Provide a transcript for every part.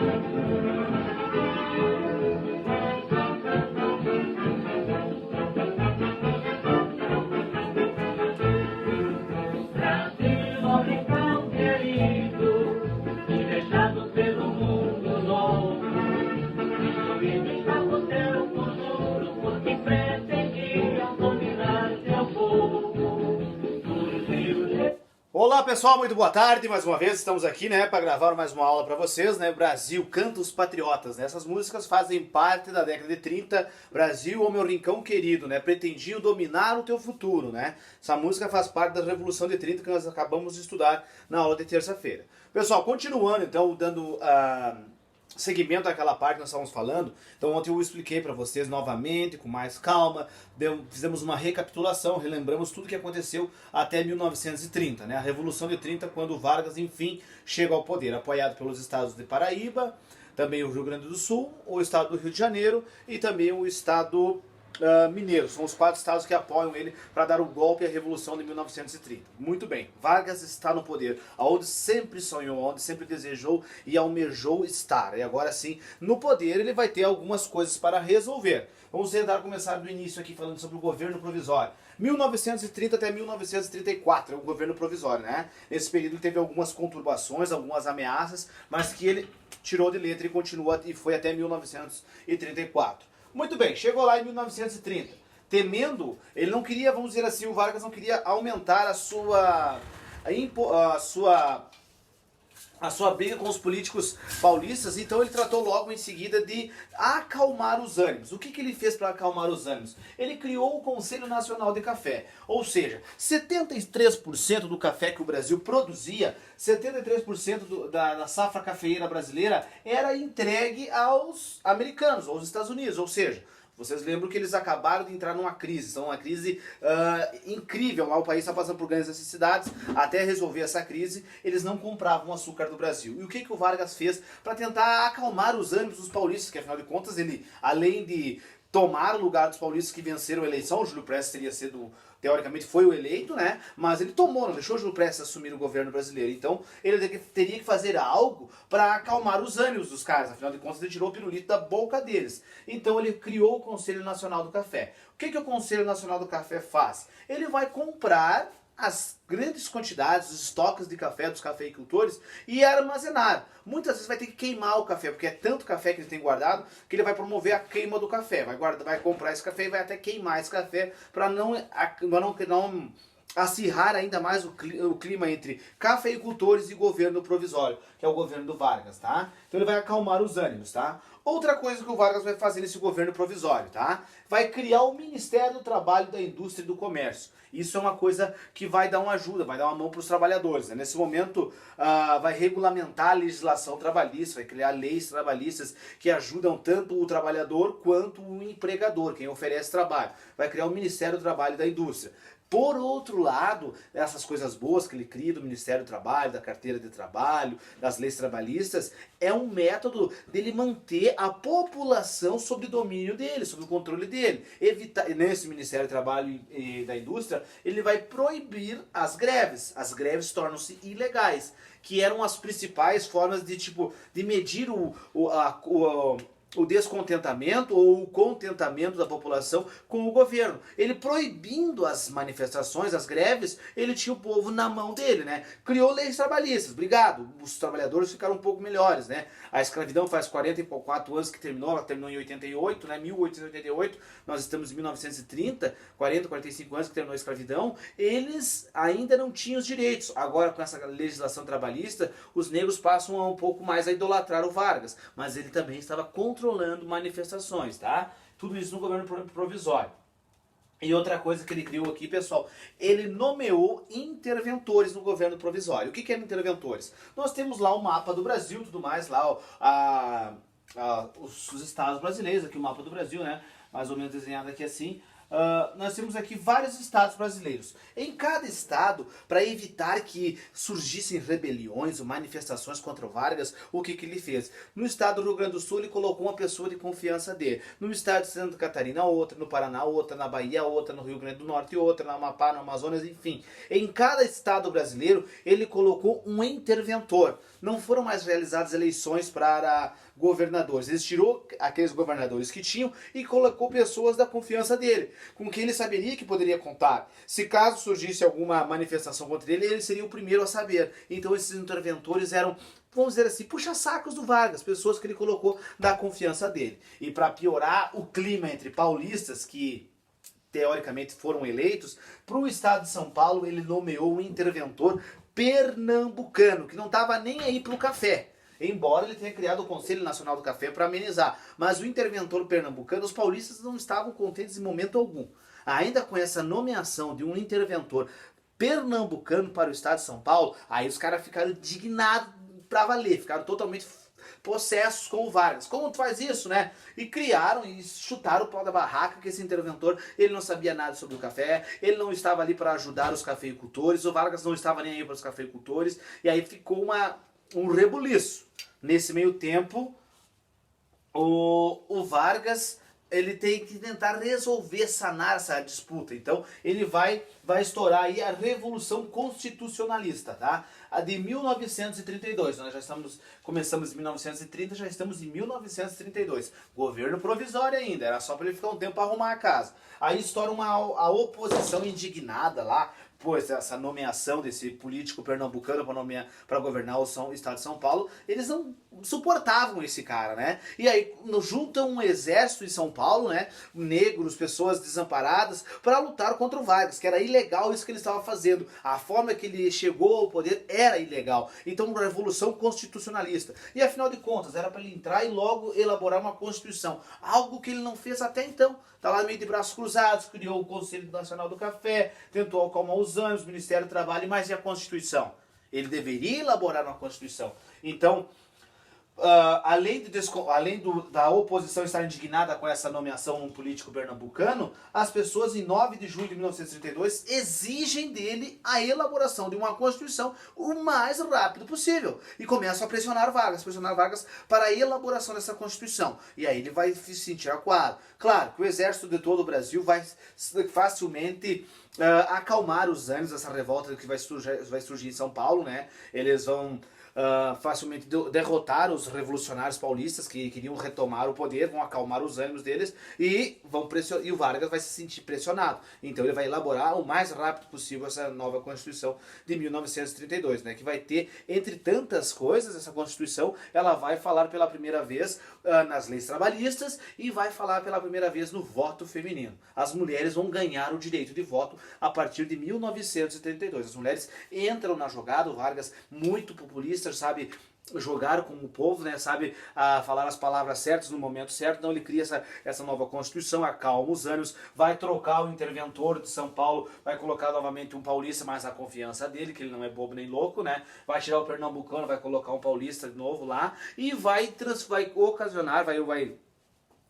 Brasil, ó rincão querido, te deixado pelo mundo novo, destruído está o teu futuro, porque pretendiam dominar teu povo. Olá pessoal, muito boa tarde, mais uma vez estamos aqui, né, para gravar mais uma aula para vocês, né, Brasil, canta os patriotas, né, essas músicas fazem parte da década de 30, Brasil, ô meu rincão querido, né, pretendiam dominar o teu futuro, né, essa música faz parte da Revolução de 30 que nós acabamos de estudar na aula de terça-feira. Pessoal, continuando então, dando segmento àquela parte que nós estávamos falando, então ontem eu expliquei para vocês novamente, com mais calma, fizemos uma recapitulação, relembramos tudo que aconteceu até 1930, né? A Revolução de 30, quando Vargas, enfim, chega ao poder, apoiado pelos estados de Paraíba, também o Rio Grande do Sul, o estado do Rio de Janeiro e também o estado mineiro. São os 4 estados que apoiam ele para dar o golpe à Revolução de 1930. Muito bem, Vargas está no poder, aonde sempre sonhou, aonde sempre desejou e almejou estar. E agora sim, no poder ele vai ter algumas coisas para resolver. Vamos tentar começar do início aqui falando sobre o governo provisório. 1930 até 1934 é o governo provisório, né? Nesse período teve algumas conturbações, algumas ameaças, mas que ele tirou de letra e continua e foi até 1934. Muito bem, chegou lá em 1930, temendo, ele não queria, vamos dizer assim, o Vargas não queria aumentar a sua briga com os políticos paulistas, então ele tratou logo em seguida de acalmar os ânimos. O que ele fez para acalmar os ânimos? Ele criou o Conselho Nacional de Café, ou seja, 73% do café que o Brasil produzia, 73% da safra cafeeira brasileira era entregue aos americanos, aos Estados Unidos, ou seja, vocês lembram que eles acabaram de entrar numa crise, então uma crise incrível, lá o país está passando por grandes necessidades, até resolver essa crise, eles não compravam açúcar do Brasil. E o que o Vargas fez para tentar acalmar os ânimos dos paulistas, que afinal de contas ele, além de tomar o lugar dos paulistas que venceram a eleição, o Júlio Prestes teria sido, teoricamente foi o eleito, né? Mas ele tomou, não deixou o Júlio Prestes assumir o governo brasileiro. Então ele teria que fazer algo para acalmar os ânimos dos caras. Afinal de contas ele tirou o pirulito da boca deles. Então ele criou o Conselho Nacional do Café. O que o Conselho Nacional do Café faz? Ele vai comprar as grandes quantidades, os estoques de café dos cafeicultores e armazenar. Muitas vezes vai ter que queimar o café, porque é tanto café que ele tem guardado que ele vai promover a queima do café. Vai comprar esse café e vai até queimar esse café para não acirrar ainda mais o clima entre cafeicultores e governo provisório, que é o governo do Vargas, tá? Então ele vai acalmar os ânimos, tá? Outra coisa que o Vargas vai fazer nesse governo provisório, tá? Vai criar o Ministério do Trabalho, da Indústria e do Comércio. Isso é uma coisa que vai dar uma ajuda, vai dar uma mão para os trabalhadores, né? Nesse momento vai regulamentar a legislação trabalhista, vai criar leis trabalhistas que ajudam tanto o trabalhador quanto o empregador, quem oferece trabalho. Vai criar o Ministério do Trabalho e da Indústria. Por outro lado, essas coisas boas que ele cria do Ministério do Trabalho, da Carteira de Trabalho, das leis trabalhistas, é um método dele manter a população sob domínio dele, sob o controle dele. Nesse Ministério do Trabalho e da Indústria, ele vai proibir as greves. As greves tornam-se ilegais, que eram as principais formas de medir o descontentamento ou o contentamento da população com o governo. Ele proibindo as manifestações, as greves, ele tinha o povo na mão dele, né? Criou leis trabalhistas, obrigado. Os trabalhadores ficaram um pouco melhores, né? A escravidão faz 44 anos que terminou, ela terminou em 88, né? 1888, nós estamos em 1930, 45 anos que terminou a escravidão, eles ainda não tinham os direitos. Agora, com essa legislação trabalhista, os negros passam um pouco mais a idolatrar o Vargas, mas ele também estava controlando manifestações, tá? Tudo isso no governo provisório. E outra coisa que ele criou aqui, pessoal, ele nomeou interventores no governo provisório. O que eram interventores? Nós temos lá o mapa do Brasil, tudo mais, lá os estados brasileiros, aqui o mapa do Brasil, né? Mais ou menos desenhado aqui assim. nós temos aqui vários estados brasileiros. Em cada estado, para evitar que surgissem rebeliões ou manifestações contra o Vargas, o que ele fez? No estado do Rio Grande do Sul, ele colocou uma pessoa de confiança dele. No estado de Santa Catarina, outra. No Paraná, outra. Na Bahia, outra. No Rio Grande do Norte, outra. No Amapá, no Amazonas, enfim. Em cada estado brasileiro, ele colocou um interventor. Não foram mais realizadas eleições para governadores. Ele tirou aqueles governadores que tinham e colocou pessoas da confiança dele, com quem ele saberia que poderia contar. Se caso surgisse alguma manifestação contra ele, ele seria o primeiro a saber. Então esses interventores eram, vamos dizer assim, puxa-sacos do Vargas, pessoas que ele colocou da confiança dele. E para piorar o clima entre paulistas, que teoricamente foram eleitos, para o estado de São Paulo ele nomeou um interventor pernambucano, que não estava nem aí para o café. Embora ele tenha criado o Conselho Nacional do Café para amenizar. Mas o interventor pernambucano, os paulistas não estavam contentes em momento algum. Ainda com essa nomeação de um interventor pernambucano para o estado de São Paulo, aí os caras ficaram indignados para valer, ficaram totalmente possessos com o Vargas. Como tu faz isso, né? E criaram e chutaram o pau da barraca que esse interventor, ele não sabia nada sobre o café, ele não estava ali para ajudar os cafeicultores, o Vargas não estava nem aí para os cafeicultores, e aí ficou um rebuliço. Nesse meio tempo, o Vargas, ele tem que tentar resolver, sanar essa disputa. Então, ele vai estourar aí a Revolução Constitucionalista, tá? A de 1932. Nós já começamos em 1930, já estamos em 1932. Governo provisório ainda, era só para ele ficar um tempo para arrumar a casa. Aí estoura a oposição indignada lá, pois essa nomeação desse político pernambucano para governar o estado de São Paulo, eles não suportavam esse cara, né? E aí juntam um exército em São Paulo, né? Negros, pessoas desamparadas, para lutar contra o Vargas, que era ilegal isso que ele estava fazendo. A forma que ele chegou ao poder era ilegal. Então, uma revolução constitucionalista. E afinal de contas, era para ele entrar e logo elaborar uma constituição. Algo que ele não fez até então. Tá lá meio de braços cruzados, criou o Conselho Nacional do Café, tentou acalmar os ânimos, o Ministério do Trabalho, mas e a Constituição? Ele deveria elaborar uma Constituição. Então, além da oposição estar indignada com essa nomeação num político pernambucano, as pessoas em 9 de junho de 1932 exigem dele a elaboração de uma Constituição o mais rápido possível. E começam a pressionar Vargas para a elaboração dessa Constituição. E aí ele vai se sentir acuado. Claro que o exército de todo o Brasil vai facilmente acalmar os ânimos dessa revolta que vai surgir em São Paulo, né? Eles vão facilmente derrotar os revolucionários paulistas que queriam retomar o poder, vão acalmar os ânimos deles e o Vargas vai se sentir pressionado. Então ele vai elaborar o mais rápido possível essa nova Constituição de 1932, né, que vai ter, entre tantas coisas, essa Constituição, ela vai falar pela primeira vez nas leis trabalhistas e vai falar pela primeira vez no voto feminino. As mulheres vão ganhar o direito de voto a partir de 1932. As mulheres entram na jogada, o Vargas, muito populista, sabe jogar com o povo, né? Sabe falar as palavras certas no momento certo. Então ele cria essa nova Constituição, acalma os ânimos, vai trocar o interventor de São Paulo, vai colocar novamente um paulista, mas a confiança dele, que ele não é bobo nem louco, né? Vai tirar o pernambucano, vai colocar um paulista de novo lá e vai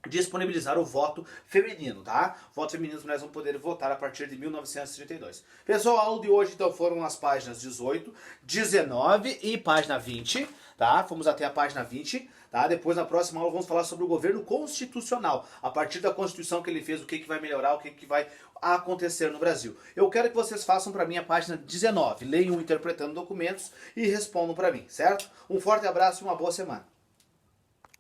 disponibilizar o voto feminino, tá? Voto feminino, as mulheres vão poder votar a partir de 1932. Pessoal, a aula de hoje então foram as páginas 18, 19 e página 20, tá? Fomos até a página 20, tá? Depois na próxima aula vamos falar sobre o governo constitucional. A partir da Constituição que ele fez, o que vai melhorar, o que vai acontecer no Brasil. Eu quero que vocês façam para mim a página 19, leiam interpretando documentos e respondam para mim, certo? Um forte abraço e uma boa semana.